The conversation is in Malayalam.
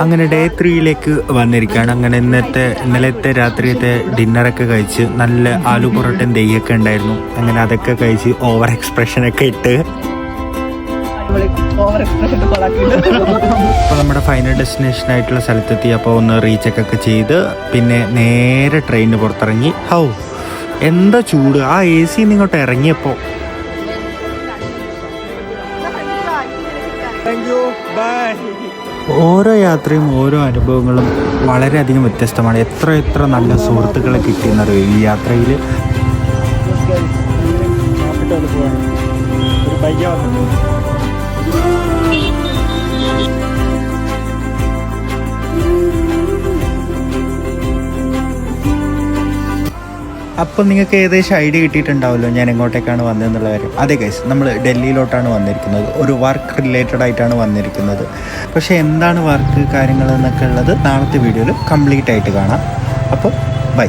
അങ്ങനെ ഡേ 3ലേക്ക് വന്നിരിക്കുകയാണ്. അങ്ങനെ ഇന്നലത്തെ രാത്രിയത്തെ ഡിന്നറൊക്കെ കഴിച്ച് നല്ല ആലു പൊറോട്ടയും നെയ്യൊക്കെ ഉണ്ടായിരുന്നു. അങ്ങനെ അതൊക്കെ കഴിച്ച് ഓവർ എക്സ്പ്രഷനൊക്കെ ഇട്ട് അപ്പോൾ നമ്മുടെ ഫൈനൽ ഡെസ്റ്റിനേഷൻ ആയിട്ടുള്ള സ്ഥലത്തെത്തി. അപ്പോൾ ഒന്ന് റീചെക്കൊക്കെ ചെയ്ത് പിന്നെ നേരെ ട്രെയിനിന് പുറത്തിറങ്ങി. ഹൗ എന്താ ചൂട്! ആ AC ഇങ്ങോട്ട് ഇറങ്ങിയപ്പോൾ. ഓരോ യാത്രയും ഓരോ അനുഭവങ്ങളും വളരെയധികം വ്യത്യസ്തമാണ്. എത്ര നല്ല സുഹൃത്തുക്കളെ കിട്ടിയെന്നറിയോ ഈ യാത്രയിൽ. അപ്പം നിങ്ങൾക്ക് ഏകദേശം ഐഡിയ കിട്ടിയിട്ടുണ്ടാവുമല്ലോ ഞാൻ എങ്ങോട്ടേക്കാണ് വന്നതെന്നുള്ള കാര്യം. അതെ ഗൈസ്, നമ്മൾ ഡൽഹിയിലോട്ടാണ് വന്നിരിക്കുന്നത്. ഒരു വർക്ക് റിലേറ്റഡ് ആയിട്ടാണ് വന്നിരിക്കുന്നത്. പക്ഷേ എന്താണ് വർക്ക് കാര്യങ്ങൾ എന്നൊക്കെ ഉള്ളത് നാളത്തെ വീഡിയോയിൽ കംപ്ലീറ്റ് ആയിട്ട് കാണാം. അപ്പോൾ ബൈ.